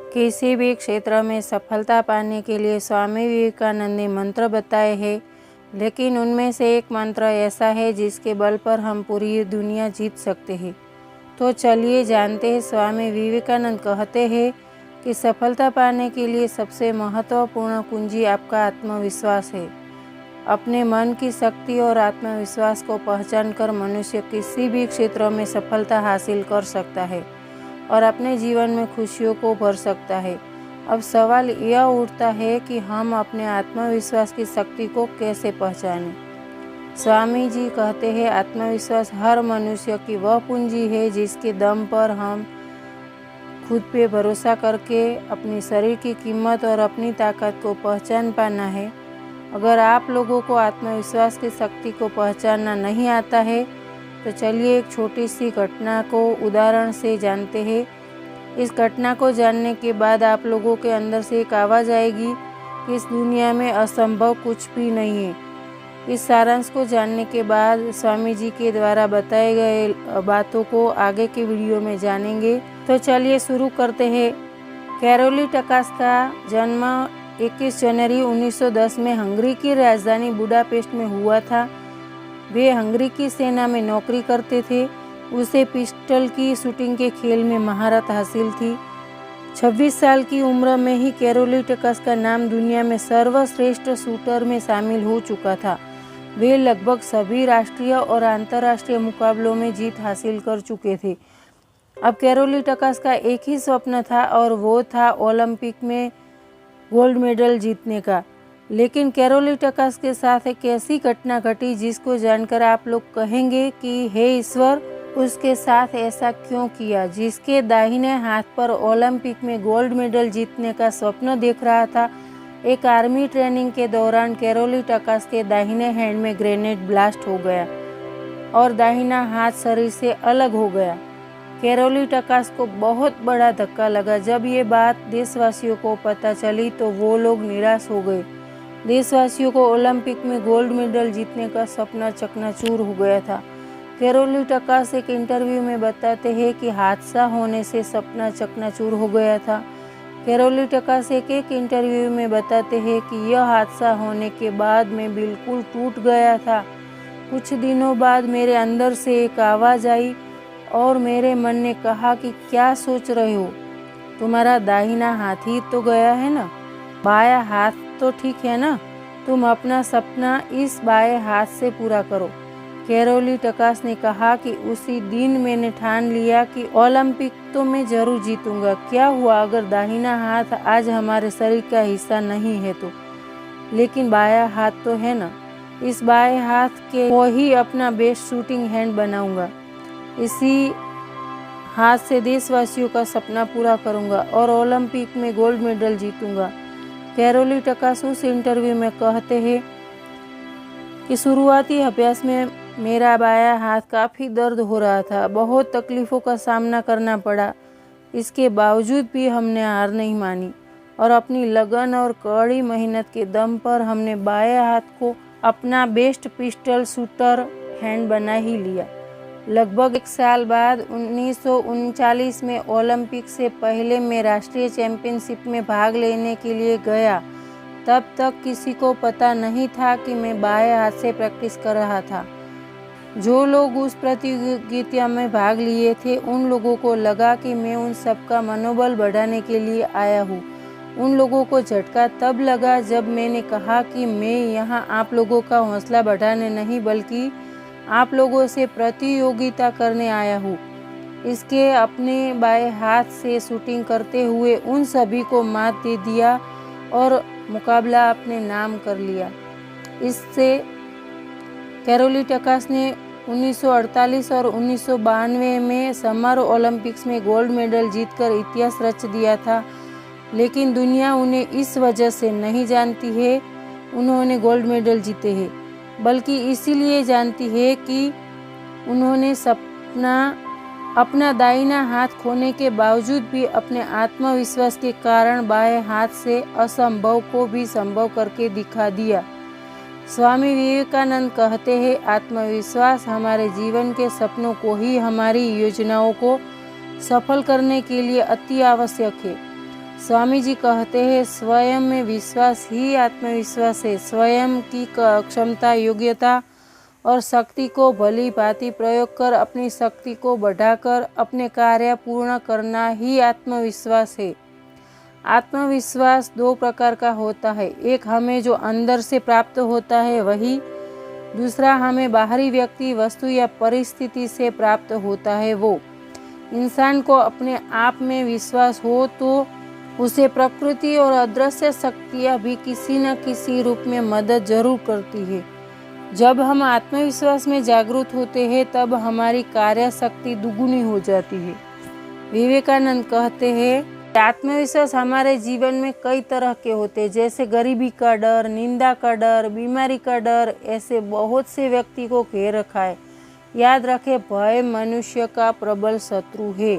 किसी भी क्षेत्र में सफलता पाने के लिए स्वामी विवेकानंद ने मंत्र बताए हैं, लेकिन उनमें से एक मंत्र ऐसा है जिसके बल पर हम पूरी दुनिया जीत सकते हैं। तो चलिए जानते हैं। स्वामी विवेकानंद कहते हैं कि सफलता पाने के लिए सबसे महत्वपूर्ण कुंजी आपका आत्मविश्वास है। अपने मन की शक्ति और आत्मविश्वास को पहचान कर मनुष्य किसी भी क्षेत्र में सफलता हासिल कर सकता है और अपने जीवन में खुशियों को भर सकता है। अब सवाल यह उठता है कि हम अपने आत्मविश्वास की शक्ति को कैसे पहचानें। स्वामी जी कहते हैं, आत्मविश्वास हर मनुष्य की वह पूंजी है जिसके दम पर हम खुद पे भरोसा करके अपने शरीर की कीमत और अपनी ताकत को पहचान पाना है। अगर आप लोगों को आत्मविश्वास की शक्ति को पहचानना नहीं आता है तो चलिए एक छोटी सी घटना को उदाहरण से जानते हैं। इस घटना को जानने के बाद आप लोगों के अंदर से एक आवाज़ आएगी कि इस दुनिया में असंभव कुछ भी नहीं है। इस सारांश को जानने के बाद स्वामी जी के द्वारा बताए गए बातों को आगे के वीडियो में जानेंगे। तो चलिए शुरू करते हैं। कैरोली टकास का जन्म 21 जनवरी 1910 में हंगरी की राजधानी बुडापेस्ट में हुआ था। वे हंगरी की सेना में नौकरी करते थे। उसे पिस्टल की शूटिंग के खेल में महारत हासिल थी। 26 साल की उम्र में ही कैरोली टकास का नाम दुनिया में सर्वश्रेष्ठ शूटर में शामिल हो चुका था। वे लगभग सभी राष्ट्रीय और अंतर्राष्ट्रीय मुकाबलों में जीत हासिल कर चुके थे। अब कैरोली टकास का एक ही स्वप्न था और वो था ओलंपिक में गोल्ड मेडल जीतने का। लेकिन कैरोली टकास के साथ एक ऐसी घटना घटी जिसको जानकर आप लोग कहेंगे कि हे ईश्वर, उसके साथ ऐसा क्यों किया। जिसके दाहिने हाथ पर ओलंपिक में गोल्ड मेडल जीतने का स्वप्न देख रहा था, एक आर्मी ट्रेनिंग के दौरान कैरोली टकास के दाहिने हैंड में ग्रेनेड ब्लास्ट हो गया और दाहिना हाथ शरीर से अलग हो गया। कैरोली टकास को बहुत बड़ा धक्का लगा। जब ये बात देशवासियों को पता चली तो वो लोग निराश हो गए। देशवासियों को ओलंपिक में गोल्ड मेडल जीतने का सपना चकनाचूर हो गया था। कैरोली टकास एक इंटरव्यू में बताते हैं कि हादसा होने से सपना चकनाचूर हो गया था। कैरोली टकास एक इंटरव्यू में बताते हैं कि यह हादसा होने के बाद मैं बिल्कुल टूट गया था। कुछ दिनों बाद मेरे अंदर से एक आवाज़ आई और मेरे मन ने कहा कि क्या सोच रहे हो, तुम्हारा दाहिना हाथ ही तो गया है ना, बायां हाथ तो ठीक है ना, तुम अपना सपना इस बाएं हाथ से पूरा करो। कैरोली टकास ने कहा कि उसी दिन मैंने ठान लिया कि ओलंपिक तो मैं जरूर जीतूंगा। क्या हुआ अगर दाहिना हाथ आज हमारे शरीर का हिस्सा नहीं है तो, लेकिन बायां हाथ तो है ना। इस बाएं हाथ के को ही अपना बेस्ट शूटिंग हैंड बनाऊंगा। इसी हाथ से देशवासियों का सपना पूरा करूंगा और ओलंपिक में गोल्ड मेडल जीतूंगा। कैरोली टकास उस इंटरव्यू में कहते हैं कि शुरुआती अभ्यास में मेरा बायां हाथ काफ़ी दर्द हो रहा था, बहुत तकलीफ़ों का सामना करना पड़ा। इसके बावजूद भी हमने हार नहीं मानी और अपनी लगन और कड़ी मेहनत के दम पर हमने बाएं हाथ को अपना बेस्ट पिस्टल शूटर हैंड बना ही लिया। लगभग 1 साल बाद 1939 में ओलंपिक से पहले मैं राष्ट्रीय चैंपियनशिप में भाग लेने के लिए गया। तब तक किसी को पता नहीं था कि मैं बाएं हाथ से प्रैक्टिस कर रहा था। जो लोग उस प्रतियोगिता में भाग लिए थे उन लोगों को लगा कि मैं उन सबका मनोबल बढ़ाने के लिए आया हूँ। उन लोगों को झटका तब लगा जब मैंने कहा कि मैं यहाँ आप लोगों का हौसला बढ़ाने नहीं बल्कि आप लोगों से प्रतियोगिता करने आया हूँ। इसके अपने बाएं हाथ से शूटिंग करते हुए उन सभी को मात दे दिया और मुकाबला अपने नाम कर लिया। इससे कैरोली टकास ने 1948 और 1992 में समर ओलंपिक्स में गोल्ड मेडल जीतकर इतिहास रच दिया था। लेकिन दुनिया उन्हें इस वजह से नहीं जानती है उन्होंने गोल्ड मेडल जीते हैं, बल्कि इसीलिए जानती है कि उन्होंने अपना दाहिना हाथ खोने के बावजूद भी अपने आत्मविश्वास के कारण बाएं हाथ से असंभव को भी संभव करके दिखा दिया। स्वामी विवेकानंद कहते हैं, आत्मविश्वास हमारे जीवन के सपनों को ही हमारी योजनाओं को सफल करने के लिए अति आवश्यक है। स्वामी जी कहते हैं, स्वयं में विश्वास ही आत्मविश्वास है। स्वयं की क्षमता, योग्यता और शक्ति को भली भांति प्रयोग कर अपनी शक्ति को बढ़ाकर अपने कार्य पूर्ण करना ही आत्मविश्वास है। आत्मविश्वास दो प्रकार का होता है, एक हमें जो अंदर से प्राप्त होता है वही, दूसरा हमें बाहरी व्यक्ति, वस्तु या परिस्थिति से प्राप्त होता है वो। इंसान को अपने आप में विश्वास हो तो उसे प्रकृति और अदृश्य शक्तियाँ भी किसी न किसी रूप में मदद जरूर करती है। जब हम आत्मविश्वास में जागरूक होते हैं तब हमारी कार्य शक्ति दुगुनी हो जाती है। विवेकानंद कहते हैं, आत्मविश्वास हमारे जीवन में कई तरह के होते हैं, जैसे गरीबी का डर, निंदा का डर, बीमारी का डर, ऐसे बहुत से व्यक्ति को घेर रखा है। याद रखें, भय मनुष्य का प्रबल शत्रु है।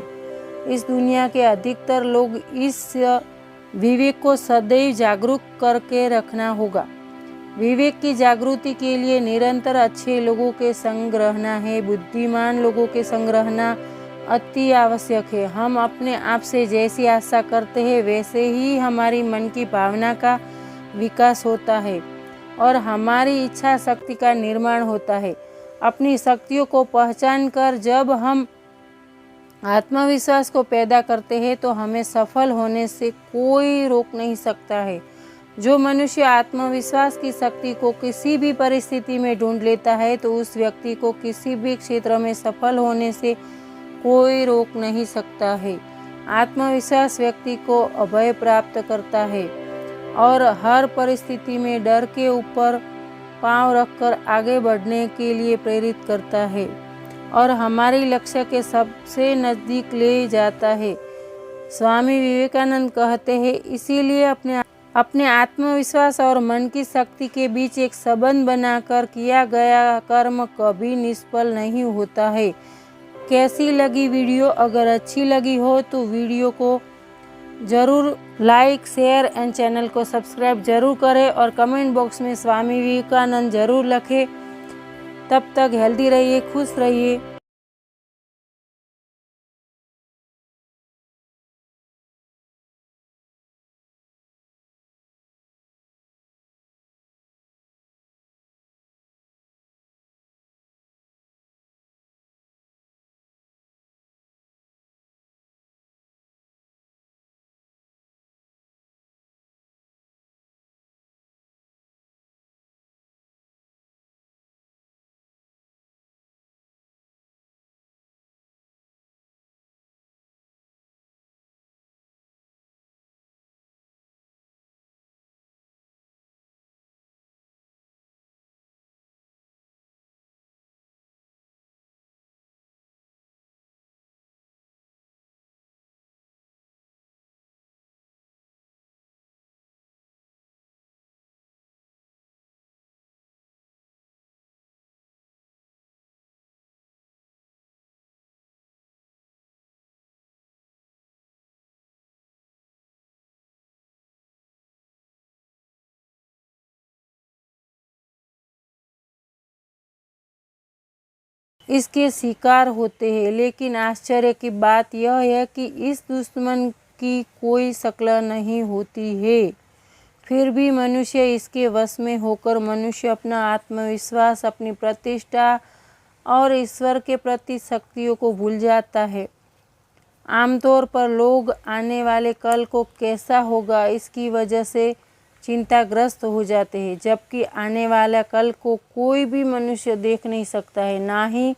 इस दुनिया के अधिकतर लोग इस विवेक को सदैव जागरूक करके रखना होगा। विवेक की जागृति के लिए निरंतर अच्छे लोगों के संग रहना है, बुद्धिमान लोगों के संग रहना अति आवश्यक है। हम अपने आप से जैसी आशा करते हैं वैसे ही हमारी मन की भावना का विकास होता है और हमारी इच्छा शक्ति का निर्माण होता है। अपनी शक्तियों को पहचान कर जब हम आत्मविश्वास को पैदा करते हैं तो हमें सफल होने से कोई रोक नहीं सकता है। जो मनुष्य आत्मविश्वास की शक्ति को किसी भी परिस्थिति में ढूंढ लेता है तो उस व्यक्ति को किसी भी क्षेत्र में सफल होने से कोई रोक नहीं सकता है। आत्मविश्वास व्यक्ति को अभय प्राप्त करता है और हर परिस्थिति में डर के ऊपर पांव रखकर आगे बढ़ने के लिए प्रेरित करता है और हमारे लक्ष्य के सबसे नज़दीक ले जाता है। स्वामी विवेकानंद कहते हैं, इसीलिए अपने आत्मविश्वास और मन की शक्ति के बीच एक संबंध बनाकर किया गया कर्म कभी निष्फल नहीं होता है। कैसी लगी वीडियो? अगर अच्छी लगी हो तो वीडियो को ज़रूर लाइक, शेयर एंड चैनल को सब्सक्राइब जरूर करें और कमेंट बॉक्स में स्वामी विवेकानंद जरूर लिखें। तब तक हेल्दी रहिए, खुश रहिए। इसके शिकार होते हैं, लेकिन आश्चर्य की बात यह है कि इस दुश्मन की कोई शक्ल नहीं होती है। फिर भी मनुष्य इसके वश में होकर मनुष्य अपना आत्मविश्वास, अपनी प्रतिष्ठा और ईश्वर के प्रति शक्तियों को भूल जाता है। आमतौर पर लोग आने वाले कल को कैसा होगा इसकी वजह से चिंताग्रस्त हो जाते हैं, जबकि आने वाला कल को कोई भी मनुष्य देख नहीं सकता है, ना ही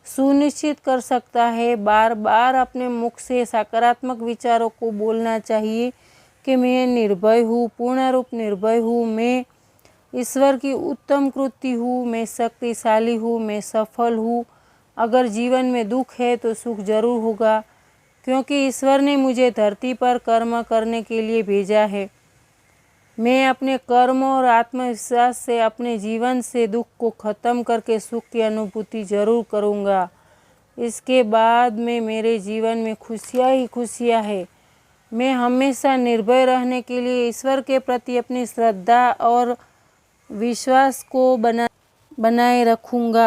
सुनिश्चित कर सकता है। बार बार अपने मुख से सकारात्मक विचारों को बोलना चाहिए कि मैं निर्भय हूँ, पूर्ण रूप निर्भय हूँ, मैं ईश्वर की उत्तम कृति हूँ, मैं शक्तिशाली हूँ, मैं सफल हूँ। अगर जीवन में दुख है तो सुख जरूर होगा, क्योंकि ईश्वर ने मुझे धरती पर कर्म करने के लिए भेजा है। मैं अपने कर्म और आत्मविश्वास से अपने जीवन से दुख को ख़त्म करके सुख की अनुभूति जरूर करूँगा। इसके बाद में मेरे जीवन में खुशियाँ ही खुशियाँ है। मैं हमेशा निर्भय रहने के लिए ईश्वर के प्रति अपनी श्रद्धा और विश्वास को बनाए रखूँगा।